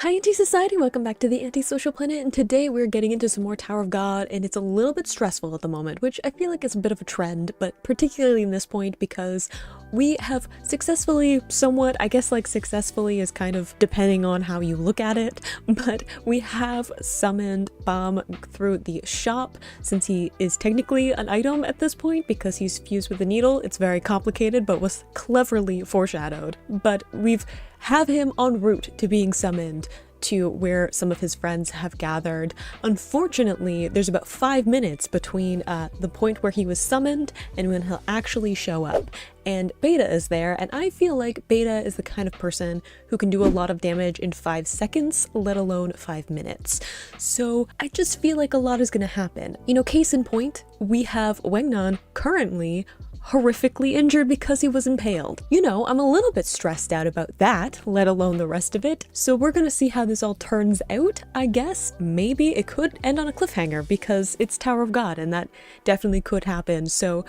Hi Anti-Society, welcome back to the Antisocial Planet, and today we're getting into some more Tower of God, and it's a little bit stressful at the moment, which I feel like is a bit of a trend, but particularly in this point because we have successfully, somewhat, I guess like successfully is kind of depending on how you look at it, but we have summoned Baam through the shop, since he is technically an item at this point because he's fused with the needle. It's very complicated, but was cleverly foreshadowed. But we've have him en route to being summoned to where some of his friends have gathered. Unfortunately, there's about 5 minutes between the point where he was summoned and when he'll actually show up. And Beta is there, and I feel like Beta is the kind of person who can do a lot of damage in 5 seconds, let alone 5 minutes. So I just feel like a lot is gonna happen. You know, case in point, we have Wengnan currently horrifically injured because he was impaled. You know, I'm a little bit stressed out about that, let alone the rest of it. So we're gonna see how this all turns out, I guess. Maybe it could end on a cliffhanger because it's Tower of God and that definitely could happen. So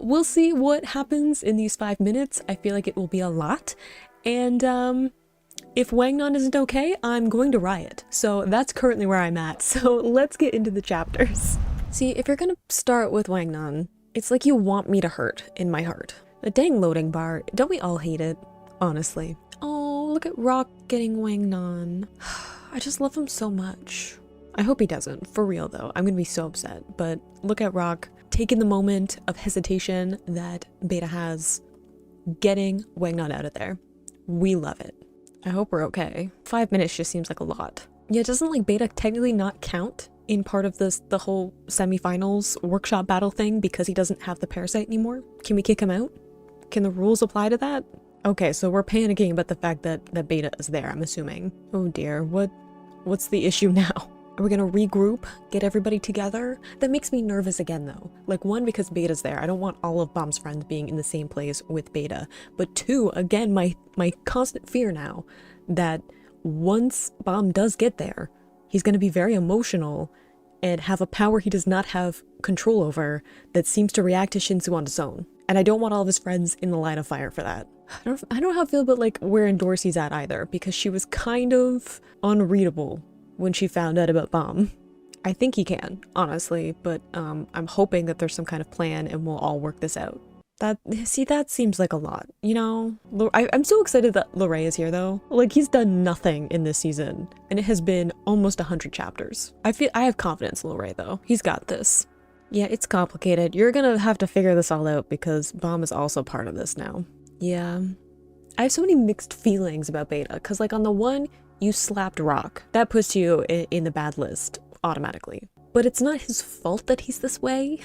we'll see what happens in these 5 minutes. I feel like it will be a lot. And if Wangnan isn't okay, I'm going to riot. So that's currently where I'm at. So let's get into the chapters. See, if you're gonna start with Wangnan, it's like you want me to hurt in my heart. The dang loading bar, don't we all hate it? Honestly. Oh, look at Rock getting Wangnan. I just love him so much. I hope he doesn't, for real though. I'm gonna be so upset. But look at Rock taking the moment of hesitation that Beta has, getting Wangnan out of there. We love it. I hope we're okay. 5 minutes just seems like a lot. Yeah, doesn't like Beta technically not count in part of the whole semi-finals workshop battle thing because he doesn't have the parasite anymore? Can we kick him out? Can the rules apply to that? Okay, so we're panicking about the fact that Beta is there, I'm assuming. Oh dear, what's the issue now? Are we gonna regroup, get everybody together? That makes me nervous again though. Like, one, because Beta's there. I don't want all of Baam's friends being in the same place with Beta. But two, again, my constant fear now that once Baam does get there, he's gonna be very emotional and have a power he does not have control over that seems to react to Shinsu on its own. And I don't want all of his friends in the line of fire for that. I don't know how I feel about like where Dorsey's at either, because she was kind of unreadable when she found out about Baam. I think he can, honestly, but I'm hoping that there's some kind of plan and we'll all work this out. That seems like a lot, you know? I'm so excited that Lorray is here though. Like, he's done nothing in this season, and it has been almost 100 chapters. I have confidence in Lorray though. He's got this. Yeah, it's complicated. You're gonna have to figure this all out because Baam is also part of this now. Yeah. I have so many mixed feelings about Beta, because like on the one, you slapped Rock. That puts you in the bad list automatically. But it's not his fault that he's this way.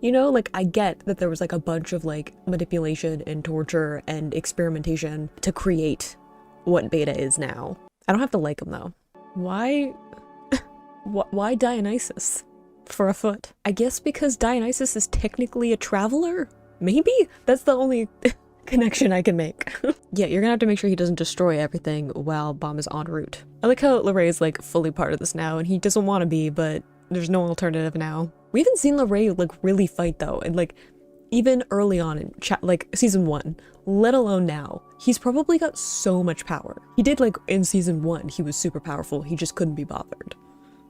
You know, like, I get that there was like a bunch of like manipulation and torture and experimentation to create what Beta is now. I don't have to like him though. Why why Dionysus for a foot? I guess because Dionysus is technically a traveler? Maybe? That's the only connection I can make. Yeah, you're gonna have to make sure he doesn't destroy everything while Baam is en route. I like how Lorray is like fully part of this now and he doesn't want to be, but there's no alternative now. We haven't seen Lorray like really fight though, and like even early on in like season 1, let alone now. He's probably got so much power. He did like in season 1, he was super powerful, he just couldn't be bothered.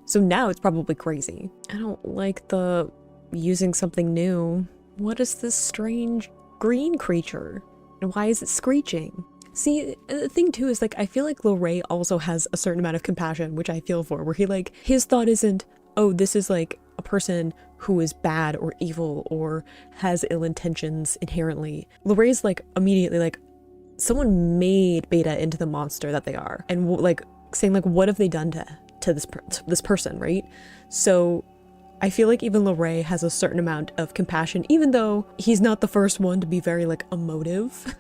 So now it's probably crazy. I don't like the using something new. What is this strange green creature? And why is it screeching? See, the thing too is like, I feel like Lorray also has a certain amount of compassion, which I feel for, where he like, his thought isn't, oh, this is like a person who is bad or evil or has ill intentions inherently. Lorray's like immediately like, someone made Beta into the monster that they are, and like saying like, what have they done to this person, right? So I feel like even Lorray has a certain amount of compassion, even though he's not the first one to be very like emotive,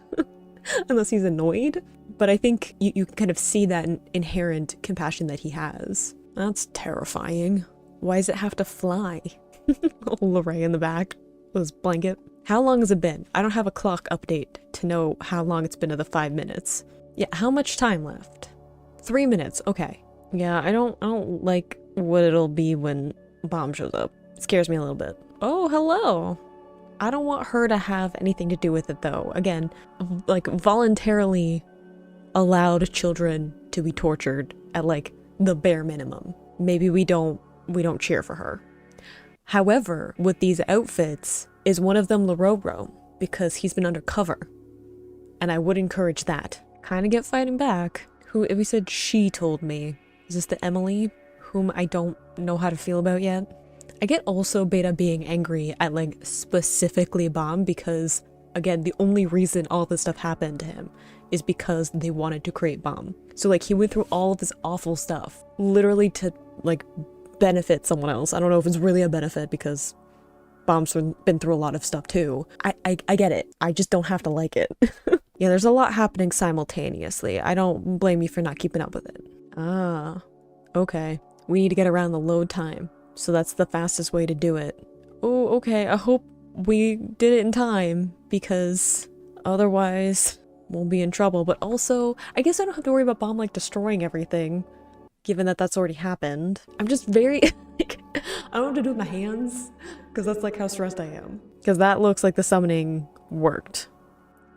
unless he's annoyed. But I think you can kind of see that inherent compassion that he has. That's terrifying. Why does it have to fly? Lorray in the back with his blanket. How long has it been? I don't have a clock update to know how long it's been of the 5 minutes. Yeah, how much time left? 3 minutes, okay. Yeah, I don't like what it'll be when Baam shows up. It scares me a little bit. Oh, hello. I don't want her to have anything to do with it though. Again, like voluntarily allowed children to be tortured at like the bare minimum. Maybe we don't cheer for her. However, with these outfits, is one of them Lororo? Because he's been undercover. And I would encourage that. Kind of get fighting back. Who, if we said she told me, is this the Emily whom I don't know how to feel about yet? I get also Beta being angry at like specifically Baam because, again, the only reason all this stuff happened to him is because they wanted to create Baam. So like he went through all of this awful stuff literally to like benefit someone else. I don't know if it's really a benefit because Baam's been through a lot of stuff too. I get it. I just don't have to like it. Yeah, there's a lot happening simultaneously. I don't blame you for not keeping up with it. Ah, okay. We need to get around the load time. So that's the fastest way to do it. Oh, okay. I hope we did it in time because otherwise we'll be in trouble. But also, I guess I don't have to worry about Baam like destroying everything, given that that's already happened. I'm just very, like, I don't know what to do with my hands because that's like how stressed I am. Because that looks like the summoning worked.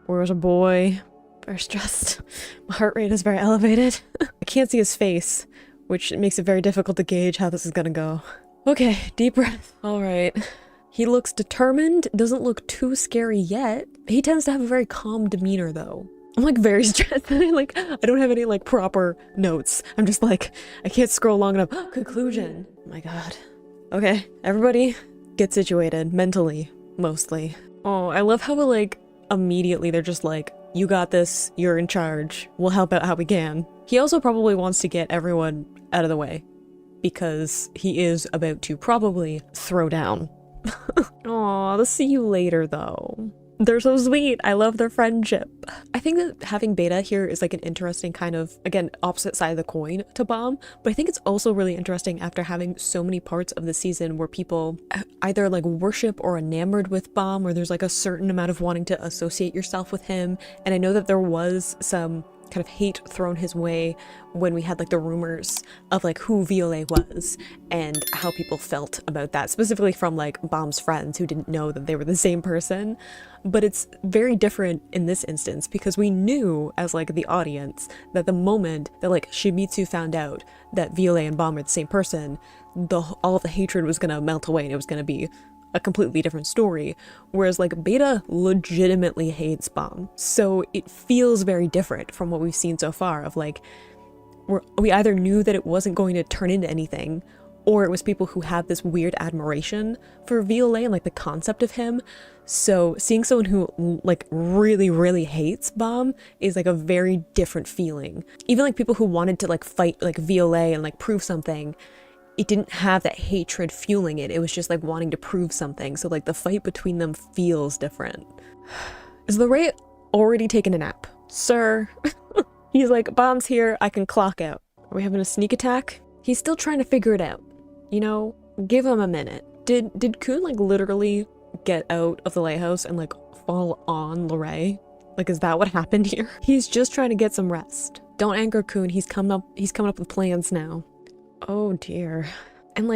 Where's a boy? Very stressed. My heart rate is very elevated. I can't see his face, which makes it very difficult to gauge how this is gonna go. Okay, deep breath. All right. He looks determined, doesn't look too scary yet. He tends to have a very calm demeanor though. I'm like very stressed. I don't have any like proper notes. I'm just like, I can't scroll long enough. Conclusion. Oh my God. Okay, everybody get situated mentally, mostly. Oh, I love how like immediately they're just like, you got this, you're in charge, we'll help out how we can. He also probably wants to get everyone out of the way because he is about to probably throw down. Aw, they'll see you later though. They're so sweet. I love their friendship. I think that having Beta here is like an interesting kind of, again, opposite side of the coin to Baam, but I think it's also really interesting after having so many parts of the season where people either like worship or enamored with Baam, or there's like a certain amount of wanting to associate yourself with him. And I know that there was some kind of hate thrown his way when we had like the rumors of like who Violet was and how people felt about that, specifically from like Baam's friends who didn't know that they were the same person. But it's very different in this instance because we knew as like the audience that the moment that like Shimizu found out that Violet and Baam are the same person, all of the hatred was gonna melt away and it was gonna be a completely different story, whereas like Beta legitimately hates Baam. So it feels very different from what we've seen so far of like, we either knew that it wasn't going to turn into anything, or it was people who have this weird admiration for Violet and like the concept of him. So seeing someone who like really, really hates Baam is like a very different feeling. Even like people who wanted to like fight like Violet and like prove something, it didn't have that hatred fueling it. It was just like wanting to prove something. So like the fight between them feels different. Is Lorray already taken a nap? Sir. He's like, Baam's here, I can clock out. Are we having a sneak attack? He's still trying to figure it out. You know, give him a minute. Did Kun like literally get out of the lighthouse and like fall on Lorray? Like, is that what happened here? He's just trying to get some rest. Don't anger Kun, he's coming up with plans now. Oh dear. And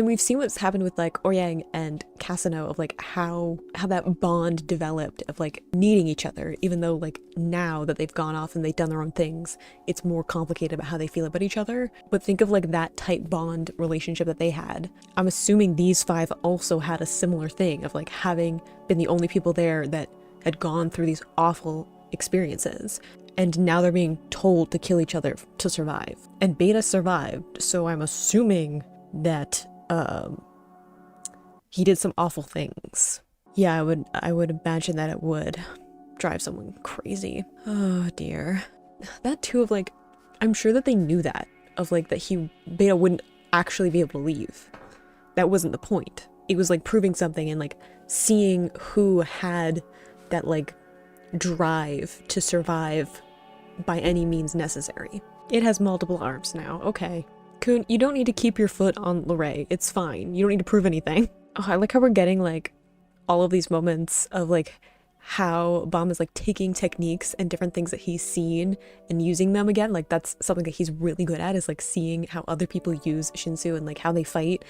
we've seen what's happened with like Ouyang and Kasano of like how that bond developed of like needing each other, even though like now that they've gone off and they've done their own things, it's more complicated about how they feel about each other. But think of like that type bond relationship that they had. I'm assuming these five also had a similar thing of like having been the only people there that had gone through these awful experiences. And now they're being told to kill each other to survive. And Beta survived, so I'm assuming that he did some awful things. Yeah, I would imagine that it would drive someone crazy. Oh dear. That too of like, I'm sure that they knew that, of like that Beta wouldn't actually be able to leave. That wasn't the point. It was like proving something and like seeing who had that like drive to survive by any means necessary. It has multiple arms now. Okay. Kun, you don't need to keep your foot on Lorray. It's fine. You don't need to prove anything. Oh, I like how we're getting like all of these moments of like how Baam is like taking techniques and different things that he's seen and using them again. Like that's something that he's really good at, is like seeing how other people use Shinsu and like how they fight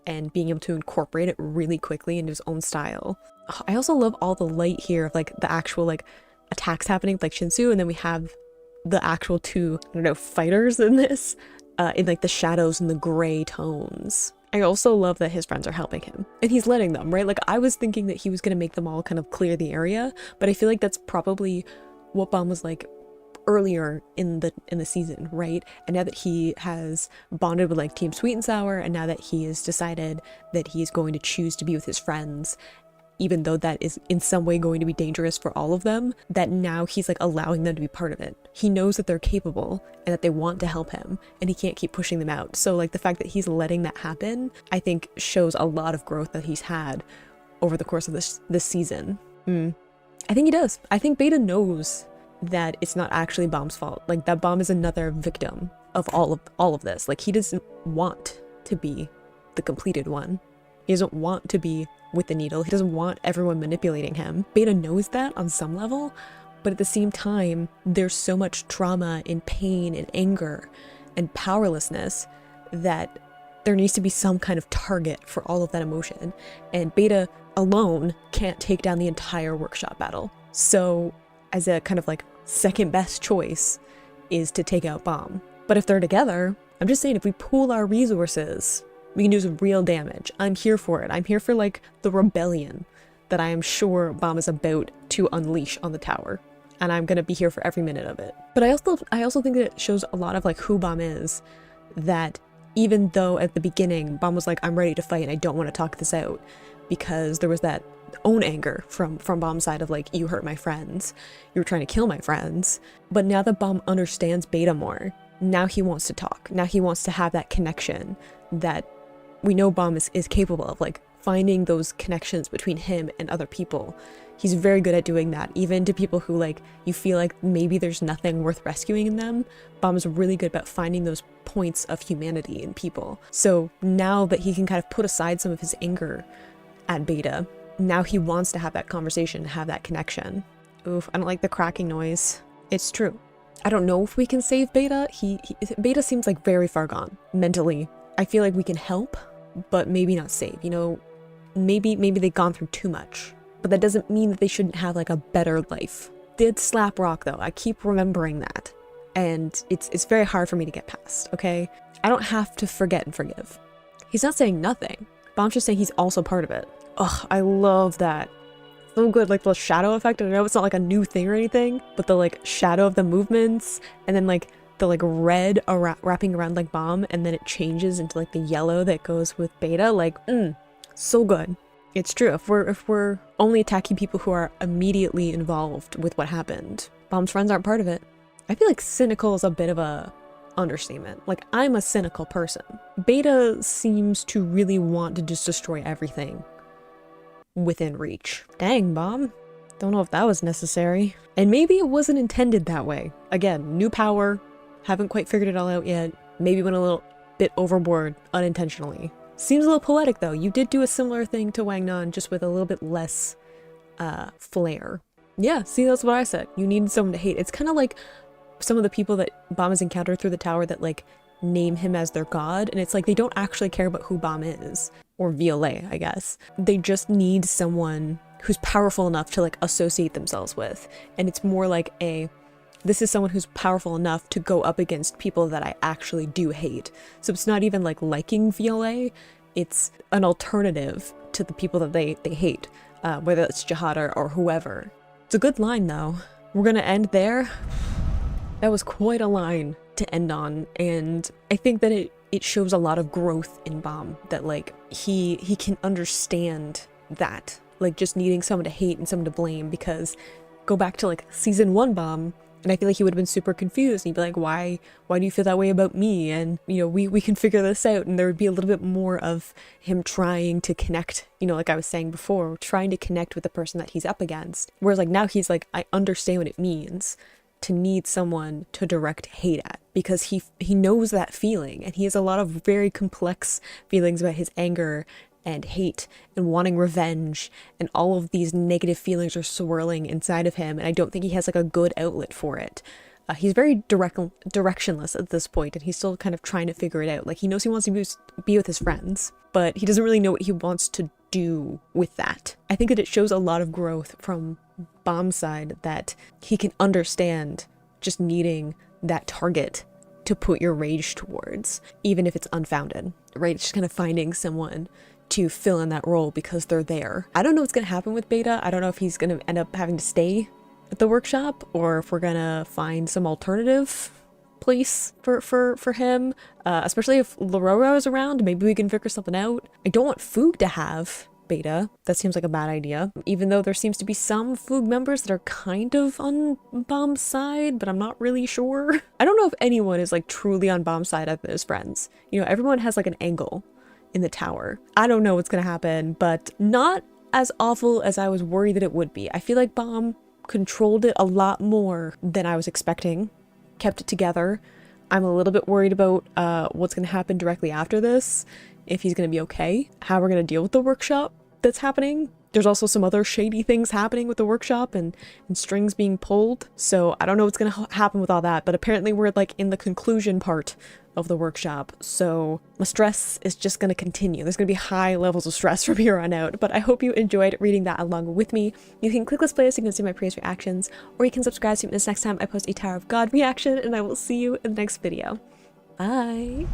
and being able to incorporate it really quickly into his own style. Oh, I also love all the light here of like the actual like attacks happening with like Shinsu, and then we have the actual two, I don't know, fighters in this, in like the shadows and the gray tones. I also love that his friends are helping him and he's letting them, right? Like I was thinking that he was gonna make them all kind of clear the area, but I feel like that's probably what Baum was like earlier in the season, right? And now that he has bonded with like Team Sweet and Sour, and now that he has decided that he's going to choose to be with his friends, even though that is in some way going to be dangerous for all of them, that now he's like allowing them to be part of it. He knows that they're capable and that they want to help him, and he can't keep pushing them out. So like the fact that he's letting that happen, I think shows a lot of growth that he's had over the course of this season. I think he does. I think Beta knows that it's not actually Baum's fault. Like that Baum is another victim of all of this. Like he doesn't want to be the completed one. He doesn't want to be with the needle. He doesn't want everyone manipulating him. Beta knows that on some level, but at the same time, there's so much trauma and pain and anger and powerlessness that there needs to be some kind of target for all of that emotion. And Beta alone can't take down the entire workshop battle. So as a kind of like second best choice is to take out Baum. But if they're together, I'm just saying if we pool our resources, we can do some real damage. I'm here for it. I'm here for like the rebellion that I am sure Baum is about to unleash on the tower. And I'm gonna be here for every minute of it. But I also think that it shows a lot of like who Baum is, that even though at the beginning Baum was like, I'm ready to fight and I don't want to talk this out, because there was that own anger from Baum's side of like, you hurt my friends, you were trying to kill my friends. But now that Baum understands Beta more, now he wants to talk. Now he wants to have that connection that we know Baum is capable of, like finding those connections between him and other people. He's very good at doing that, even to people who like you feel like maybe there's nothing worth rescuing in them. Baum is really good about finding those points of humanity in people. So now that he can kind of put aside some of his anger at Beta, now he wants to have that conversation, have that connection. Oof, I don't like the cracking noise. It's true. I don't know if we can save Beta. Beta seems like very far gone mentally. I feel like we can help, but maybe not save. You know, maybe they've gone through too much. But that doesn't mean that they shouldn't have like a better life. Did slap Rock though. I keep remembering that. And it's very hard for me to get past, okay? I don't have to forget and forgive. He's not saying nothing. Baum's just saying he's also part of it. Ugh, I love that. So good, like the shadow effect. I know it's not like a new thing or anything, but the like shadow of the movements, and then like the like red wrapping around like Baum, and then it changes into like the yellow that goes with Beta. Like, so good. It's true. If we're only attacking people who are immediately involved with what happened, Baum's friends aren't part of it. I feel like cynical is a bit of a understatement. Like, I'm a cynical person. Beta seems to really want to just destroy everything within reach. Dang, Baum. Don't know if that was necessary. And maybe it wasn't intended that way. Again, new power, haven't quite figured it all out yet. Maybe went a little bit overboard unintentionally. Seems a little poetic though. You did do a similar thing to Wang Nan, just with a little bit less flair. Yeah, see, that's what I said. You needed someone to hate. It's kind of like some of the people that Baum has encountered through the tower that like name him as their god, and it's like they don't actually care about who Baum is, or Violet, I guess. They just need someone who's powerful enough to like associate themselves with, and it's more like this is someone who's powerful enough to go up against people that I actually do hate. So it's not even like liking Violet, it's an alternative to the people that they hate, whether it's Jihad or whoever. It's a good line though. We're gonna end there. That was quite a line to end on, and I think that it shows a lot of growth in Baum, that like he can understand that, like just needing someone to hate and someone to blame, because go back to like season 1 Baum, and I feel like he would have been super confused, and he'd be like, why do you feel that way about me? And you know, we can figure this out, and there would be a little bit more of him trying to connect, you know, like I was saying before, trying to connect with the person that he's up against. Whereas like now he's like, I understand what it means to need someone to direct hate at, because he knows that feeling, and he has a lot of very complex feelings about his anger and hate and wanting revenge, and all of these negative feelings are swirling inside of him, and I don't think he has like a good outlet for it. He's very directionless at this point, and he's still kind of trying to figure it out. Like, he knows he wants to be with his friends, but he doesn't really know what he wants to do with that. I think that it shows a lot of growth from Baum's side, that he can understand just needing that target to put your rage towards, even if it's unfounded, right? It's just kind of finding someone to fill in that role because they're there. I don't know what's gonna happen with Beta. I don't know if he's gonna end up having to stay at the workshop or if we're gonna find some alternative place for him, especially if Lororo is around. Maybe we can figure something out. I don't want Foog to have Beta. That seems like a bad idea, even though there seems to be some Foog members that are kind of on Baam's side, but I'm not really sure. I don't know if anyone is like truly on Baam's side of his friends. You know, everyone has like an angle in the tower. I don't know what's gonna happen, but not as awful as I was worried that it would be. I feel like Baam controlled it a lot more than I was expecting, kept it together. I'm a little bit worried about what's gonna happen directly after this, if he's gonna be okay, how we're gonna deal with the workshop that's happening. There's also some other shady things happening with the workshop and strings being pulled, so I don't know what's gonna happen with all that, but apparently we're like in the conclusion part of the workshop, so my stress is just gonna continue. There's gonna be high levels of stress from here on out, but I hope you enjoyed reading that along with me. You can click this playlist so you can see my previous reactions, or you can subscribe so you can miss next time I post a Tower of God reaction, and I will see you in the next video. Bye!